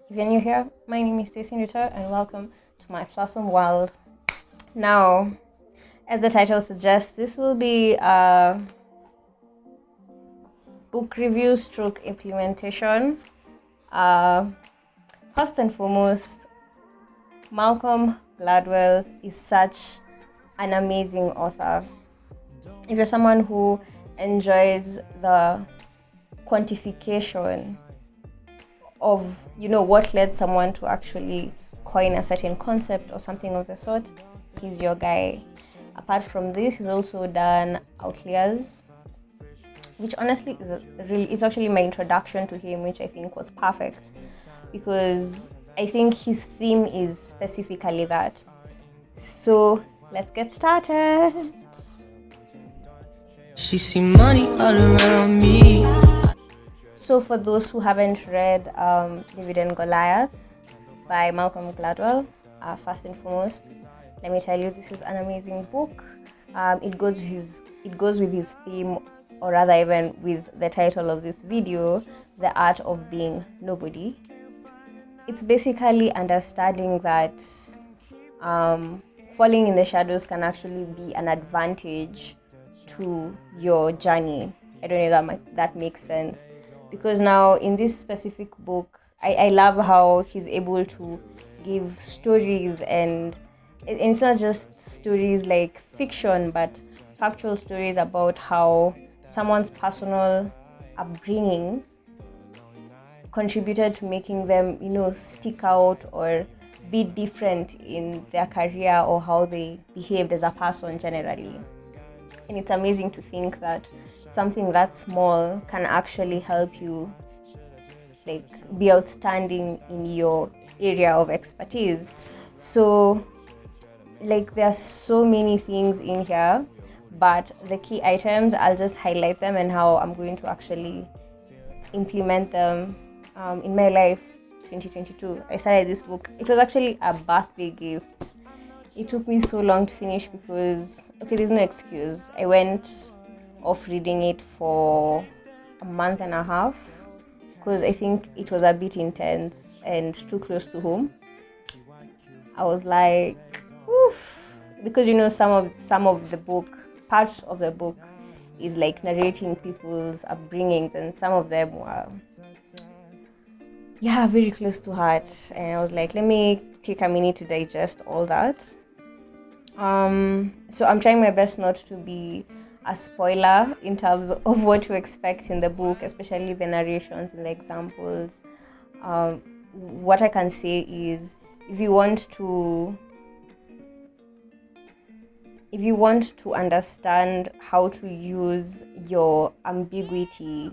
If you're new here, my name is Stacey Nduta and welcome to my awesome world. Now, as the title suggests, this will be a book review stroke implementation. First and foremost, Malcolm Gladwell is such an amazing author. If you're someone who enjoys the quantification of what led someone to actually coin a certain concept or something of the sort, he's your guy. Apart from this, he's also done Outliers, which honestly it's actually my introduction to him, which I think was perfect because I think his theme is specifically that. So let's get started. She see money all around me. So for those who haven't read David and Goliath by Malcolm Gladwell, first and foremost, let me tell you, this is an amazing book. It goes with his theme, or rather even with the title of this video, The Art of Being Nobody. It's basically understanding that falling in the shadows can actually be an advantage to your journey. I don't know if that makes sense. Because now in this specific book, I love how he's able to give stories, and it's not just stories like fiction, but factual stories about how someone's personal upbringing contributed to making them, stick out or be different in their career or how they behaved as a person generally. And it's amazing to think that something that small can actually help you be outstanding in your area of expertise. So there are so many things in here, but the key items, I'll just highlight them and how I'm going to actually implement them in my life. 2022, I started this book. It was actually a birthday gift. It took me so long to finish because, there's no excuse. I went off reading it for a month and a half because I think it was a bit intense and too close to home. I was like, oof, because some of the book, parts of the book is like narrating people's upbringings, and some of them were very close to heart. And I was like, let me take a minute to digest all that. So I'm trying my best not to be a spoiler in terms of what to expect in the book, especially the narrations and the examples. What I can say is, if you want to understand how to use your ambiguity,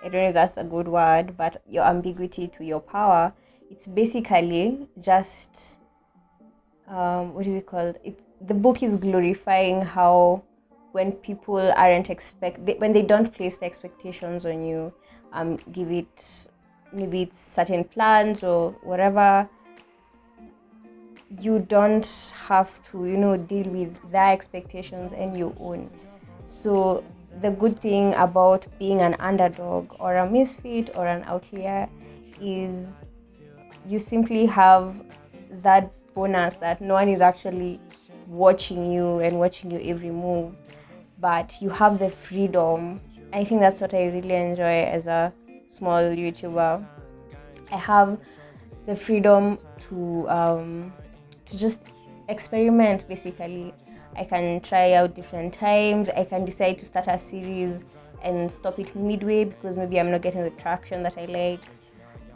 I don't know if that's a good word, but your ambiguity to your power, it's basically just what is it called? The book is glorifying how when people when they don't place the expectations on you, give it, maybe it's certain plans or whatever, you don't have to deal with their expectations and your own. So the good thing about being an underdog or a misfit or an outlier is you simply have that bonus that no one is actually watching you and watching your every move, but you have the freedom. I think that's what I really enjoy as a small YouTuber. I have the freedom to just experiment. Basically, I can try out different times. I can decide to start a series and stop it midway because maybe I'm not getting the traction that I like.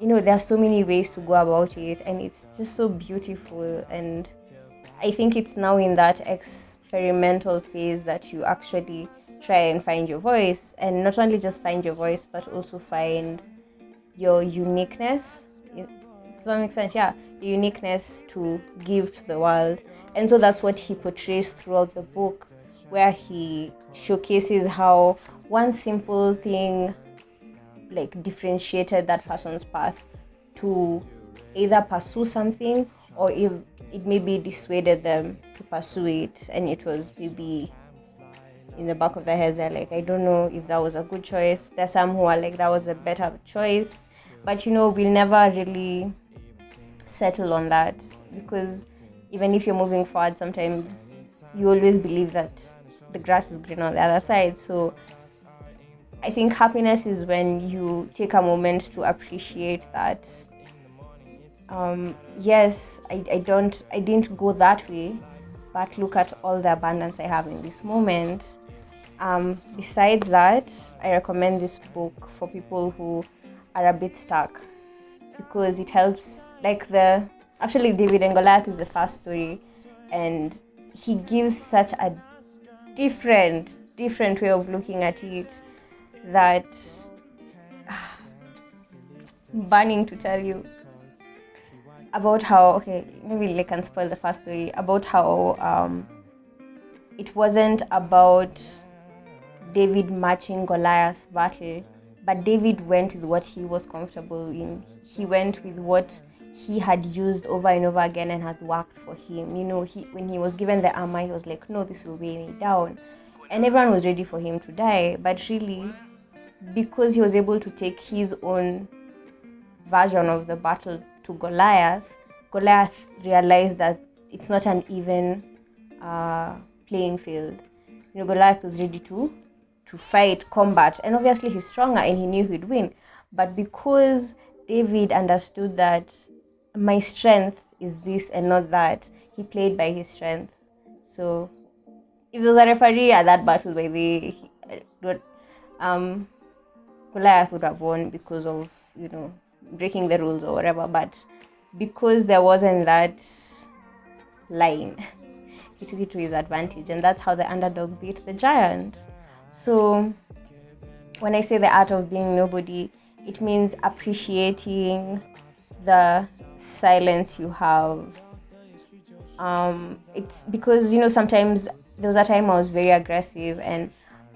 There are so many ways to go about it, and it's just so beautiful. And I think it's now in that experimental phase that you actually try and find your voice, and not only just find your voice, but also find your uniqueness. Does that make sense? Yeah, your uniqueness to give to the world. And so that's what he portrays throughout the book, where he showcases how one simple thing differentiated that person's path to either pursue something, or if it maybe dissuaded them to pursue it, and it was maybe in the back of their heads, they're like, I don't know if that was a good choice. There's some who are like, that was a better choice, But we'll never really settle on that, because even if you're moving forward, sometimes you always believe that the grass is green on the other side. So I think happiness is when you take a moment to appreciate that. Yes, I didn't go that way, but look at all the abundance I have in this moment. Besides that, I recommend this book for people who are a bit stuck, because it helps, actually David and Goliath is the first story, and he gives such a different way of looking at it that burning to tell you about how, okay, maybe I can spoil the first story, about how it wasn't about David matching Goliath's battle, but David went with what he was comfortable in. He went with what he had used over and over again and had worked for him. When he was given the armor, he was like, no, this will weigh me down. And everyone was ready for him to die. But really, because he was able to take his own version of the battle to Goliath realized that it's not an even playing field. Goliath was ready to fight, combat, and obviously he's stronger and he knew he'd win. But because David understood that my strength is this and not that, he played by his strength. So if there was a referee at that battle, by the Goliath would have won because of breaking the rules or whatever. But because there wasn't that line, he took it to his advantage, and that's how the underdog beat the giant. So when I say the art of being nobody, it means appreciating the silence you have. It's because sometimes there was a time I was very aggressive and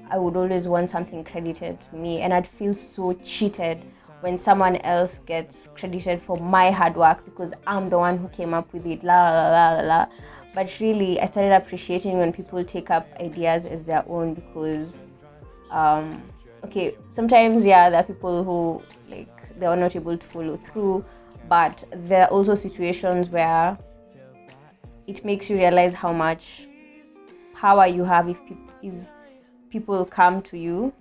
I would always want something credited to me, and I'd feel so cheated when someone else gets credited for my hard work because I'm the one who came up with it, la la la la la. But really, I started appreciating when people take up ideas as their own, because okay, sometimes there are people who they are not able to follow through, but there are also situations where it makes you realize how much power you have if people come to you.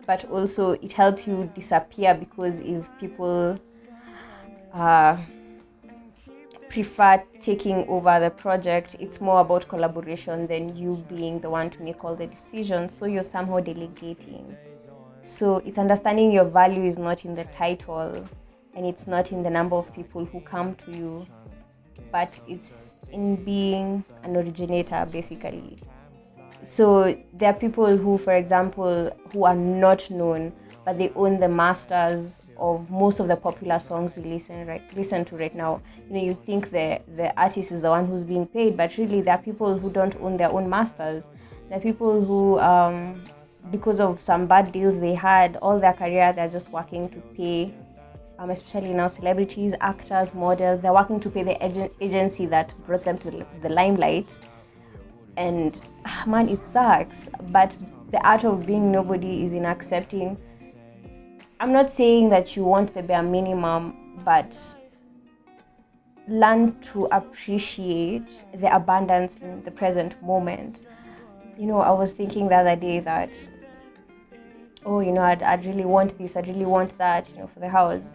But also it helps you disappear, because if people prefer taking over the project, it's more about collaboration than you being the one to make all the decisions. So you're somehow delegating. So it's understanding your value is not in the title, and it's not in the number of people who come to you, but it's in being an originator, basically. So there are people who, for example, who are not known, but they own the masters of most of the popular songs we listen to right now. You think the artist is the one who's being paid, but really there are people who don't own their own masters. There are people who, because of some bad deals they had all their career, they're just working to pay, especially now celebrities, actors, models, they're working to pay the agency that brought them to the limelight. And man, it sucks. But the art of being nobody is in accepting. I'm not saying that you want the bare minimum, but learn to appreciate the abundance in the present moment. I was thinking the other day that, I'd really want this, I'd really want that, for the house.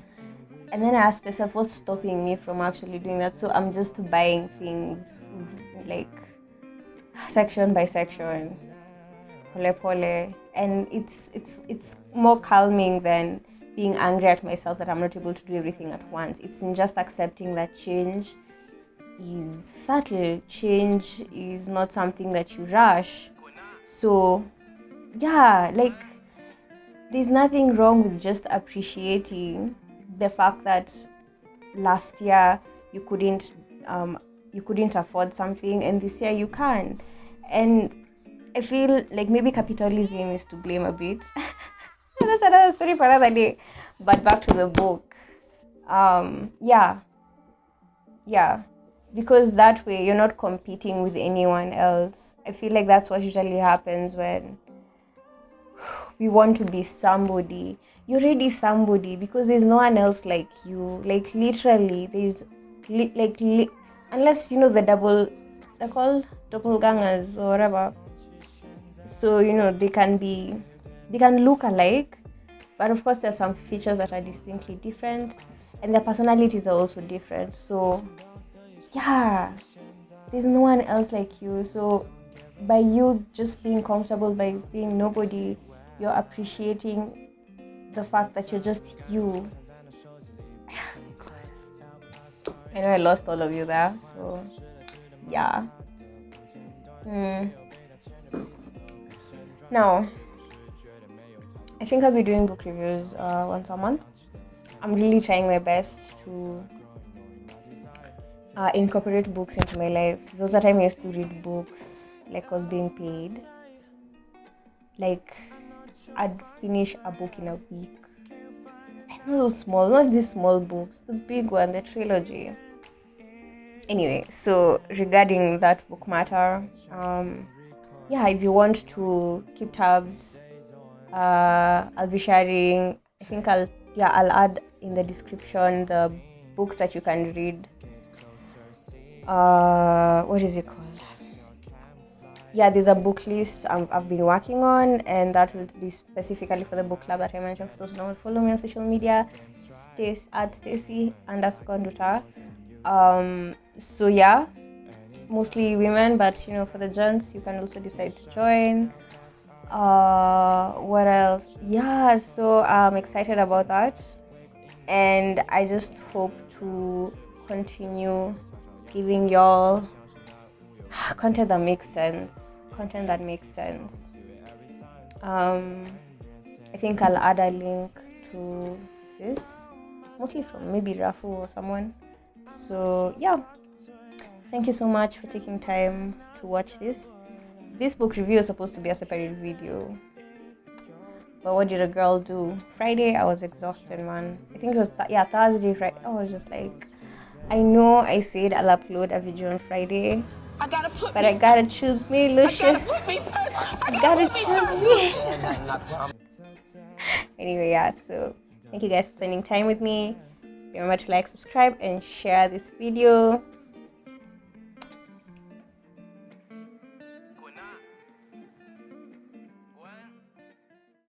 And then I asked myself, what's stopping me from actually doing that? So I'm just buying things section by section, pole, and it's more calming than being angry at myself that I'm not able to do everything at once. It's in just accepting that change is subtle. Change is not something that you rush. So yeah, there's nothing wrong with just appreciating the fact that last year you couldn't afford something and this year you can. And I feel like maybe capitalism is to blame a bit. That's another story for another day. But back to the book. Yeah, because that way you're not competing with anyone else. I feel like that's what usually happens when we want to be somebody. You're already somebody because there's no one else like you. Like literally, there's unless you know they're called doppelgangers or whatever. So they can look alike, but of course there's some features that are distinctly different, and their personalities are also different. So yeah, there's no one else like you. So by you just being comfortable, by being nobody, you're appreciating the fact that you're just you. I know I lost all of you there, so yeah. Now, I think I'll be doing book reviews once a month. I'm really trying my best to incorporate books into my life. There was a time I used to read books like I was being paid. Like I'd finish a book in a week. I know those small, not these small books, the big one, the trilogy. Anyway, so regarding that book matter, if you want to keep tabs, I'll be sharing. I think I'll add in the description the books that you can read. What is it called? Yeah, there's a book list I've been working on, and that will be specifically for the book club that I mentioned. For those who don't follow me on social media, at Stacey _Nduta. So yeah, mostly women, but for the gents, you can also decide to join. What else? Yeah, so I'm excited about that, and I just hope to continue giving y'all content that makes sense. I think I'll add a link to this, mostly from maybe Rafu or someone. So yeah, thank you so much for taking time to watch this. This book review is supposed to be a separate video, but what did a girl do? Friday I was exhausted, man. I think it was Thursday, right? I was just like, I know I said I'll upload a video on Friday, but I gotta choose me, Lucius. I gotta choose me. Anyway, yeah, so thank you guys for spending time with me. Remember to like, subscribe, and share this video.